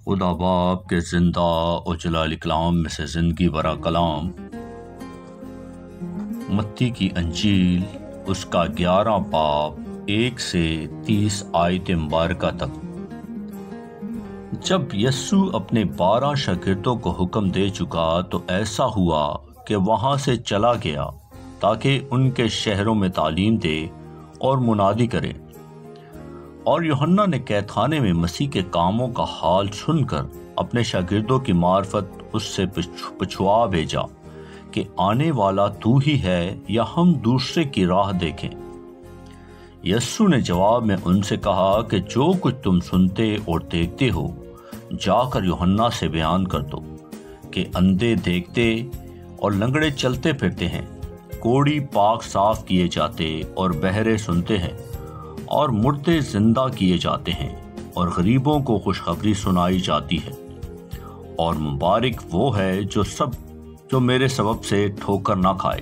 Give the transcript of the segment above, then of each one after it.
خدا باپ کے زندہ و جلال کلام میں سے زندگی برا کلام، متی کی انجیل اس کا 11 باب 1 سے 30 آیت مبارکہ تک۔ جب یسوع اپنے 12 شاگردوں کو حکم دے چکا تو ایسا ہوا کہ وہاں سے چلا گیا تاکہ ان کے شہروں میں تعلیم دے اور منادی کرے۔ اور یوحنا نے قید خانے میں مسیح کے کاموں کا حال سن کر اپنے شاگردوں کی معرفت اس سے پچھوا بھیجا کہ آنے والا تو ہی ہے یا ہم دوسرے کی راہ دیکھیں۔ یسوع نے جواب میں ان سے کہا کہ جو کچھ تم سنتے اور دیکھتے ہو جا کر یوحنا سے بیان کر دو کہ اندھے دیکھتے اور لنگڑے چلتے پھرتے ہیں، کوڑی پاک صاف کیے جاتے اور بہرے سنتے ہیں، اور مردے زندہ کیے جاتے ہیں، اور غریبوں کو خوشخبری سنائی جاتی ہے۔ اور مبارک وہ ہے جو میرے سبب سے ٹھوکر نہ کھائے۔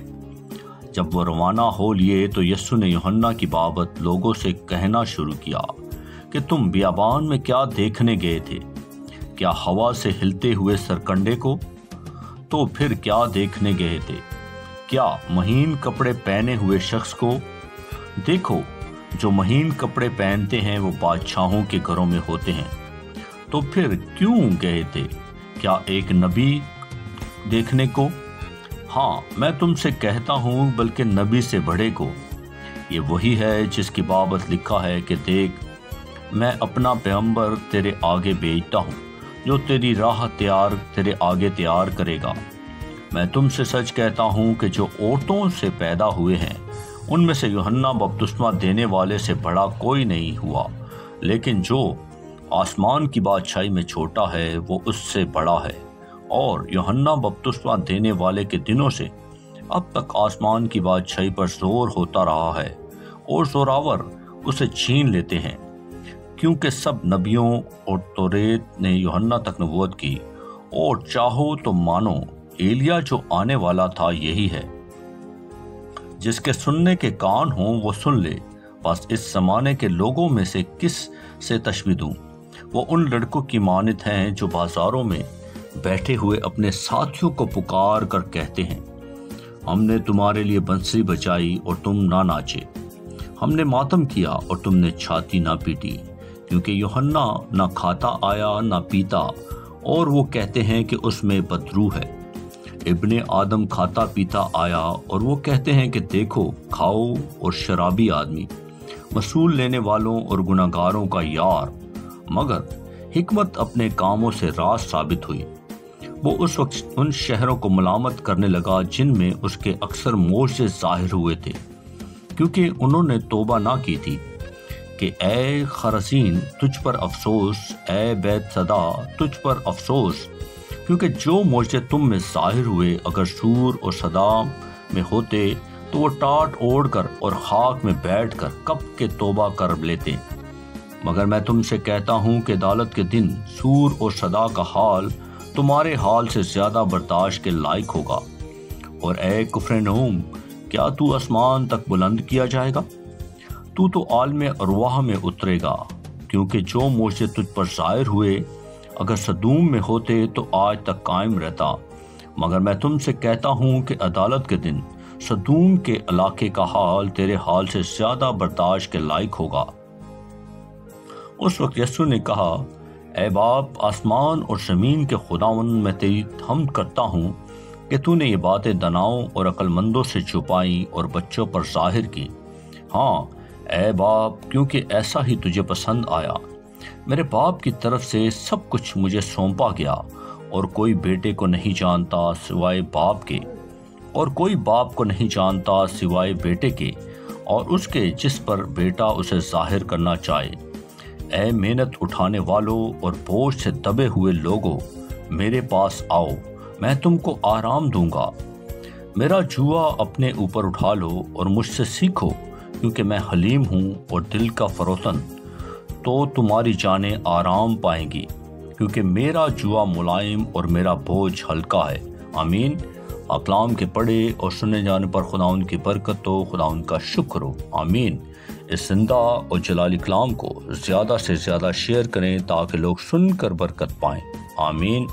جب وہ روانہ ہو لیے تو یسوع نے یوحنا کی بابت لوگوں سے کہنا شروع کیا کہ تم بیابان میں کیا دیکھنے گئے تھے؟ کیا ہوا سے ہلتے ہوئے سرکنڈے کو؟ تو پھر کیا دیکھنے گئے تھے؟ کیا مہین کپڑے پہنے ہوئے شخص کو؟ دیکھو، جو مہین کپڑے پہنتے ہیں وہ بادشاہوں کے گھروں میں ہوتے ہیں۔ تو پھر کیوں گئے تھے؟ کیا ایک نبی دیکھنے کو؟ ہاں، میں تم سے کہتا ہوں بلکہ نبی سے بڑے کو۔ یہ وہی ہے جس کی بابت لکھا ہے کہ دیکھ، میں اپنا پیغمبر تیرے آگے بھیجتا ہوں جو تیری راہ تیرے آگے تیار کرے گا۔ میں تم سے سچ کہتا ہوں کہ جو عورتوں سے پیدا ہوئے ہیں ان میں سے یوحنا بپتسمہ دینے والے سے بڑا کوئی نہیں ہوا، لیکن جو آسمان کی بادشاہی میں چھوٹا ہے وہ اس سے بڑا ہے۔ اور یوحنا بپتسمہ دینے والے کے دنوں سے اب تک آسمان کی بادشاہی پر زور ہوتا رہا ہے، اور زوراور اسے چھین لیتے ہیں، کیونکہ سب نبیوں اور توریت نے یوحنا تک نبوت کی۔ اور چاہو تو مانو ایلیا جو آنے والا تھا یہی ہے۔ جس کے سننے کے کان ہوں وہ سن لے۔ بس اس زمانے کے لوگوں میں سے کس سے تشبیہ دوں؟ وہ ان لڑکوں کی مانند ہیں جو بازاروں میں بیٹھے ہوئے اپنے ساتھیوں کو پکار کر کہتے ہیں، ہم نے تمہارے لیے بنسی بجائی اور تم نہ ناچے، ہم نے ماتم کیا اور تم نے چھاتی نہ پیٹی، کیونکہ یوحنا نہ کھاتا آیا نہ پیتا، اور وہ کہتے ہیں کہ اس میں بدروح ہے۔ ابن آدم کھاتا پیتا آیا اور وہ کہتے ہیں کہ دیکھو کھاؤ اور شرابی آدمی، وصول لینے والوں اور گناہگاروں کا یار۔ مگر حکمت اپنے کاموں سے راست ثابت ہوئی۔ وہ اس وقت ان شہروں کو ملامت کرنے لگا جن میں اس کے اکثر معجزے ظاہر ہوئے تھے، کیونکہ انہوں نے توبہ نہ کی تھی کہ اے خرزین تجھ پر افسوس، اے بیت صدا تجھ پر افسوس، کیونکہ جو معجزے تم میں ظاہر ہوئے اگر سور اور صدا میں ہوتے تو وہ ٹاٹ اوڑھ کر اور خاک میں بیٹھ کر کب کے توبہ کر لیتے۔ مگر میں تم سے کہتا ہوں کہ عدالت کے دن سور اور صدا کا حال تمہارے حال سے زیادہ برداشت کے لائق ہوگا۔ اور اے کفرنہوم، کیا تو آسمان تک بلند کیا جائے گا؟ تو عالم ارواح میں اترے گا، کیونکہ جو معجزے تجھ پر ظاہر ہوئے اگر سدوم میں ہوتے تو آج تک قائم رہتا۔ مگر میں تم سے کہتا ہوں کہ عدالت کے دن سدوم کے علاقے کا حال تیرے حال سے زیادہ برداشت کے لائق ہوگا۔ اس وقت یسوع نے کہا، اے باپ، آسمان اور زمین کے خداوند، میں تیری حمد کرتا ہوں کہ تو نے یہ باتیں داناؤں اور عقل مندوں سے چھپائیں اور بچوں پر ظاہر کی۔ ہاں اے باپ، کیونکہ ایسا ہی تجھے پسند آیا۔ میرے باپ کی طرف سے سب کچھ مجھے سونپا گیا، اور کوئی بیٹے کو نہیں جانتا سوائے باپ کے، اور کوئی باپ کو نہیں جانتا سوائے بیٹے کے اور اس کے جس پر بیٹا اسے ظاہر کرنا چاہے۔ اے محنت اٹھانے والوں اور بوجھ سے دبے ہوئے لوگوں، میرے پاس آؤ، میں تم کو آرام دوں گا۔ میرا جوا اپنے اوپر اٹھا لو اور مجھ سے سیکھو، کیونکہ میں حلیم ہوں اور دل کا فروتن، تو تمہاری جانیں آرام پائیں گی، کیونکہ میرا جوا ملائم اور میرا بوجھ ہلکا ہے۔ آمین۔ اقلام کے پڑھے اور سنے جانے پر خداوند کی برکت ہو، خداوند کا شکر ہو۔ آمین۔ اس زندہ اور جلالی کلام کو زیادہ سے زیادہ شیئر کریں تاکہ لوگ سن کر برکت پائیں۔ آمین۔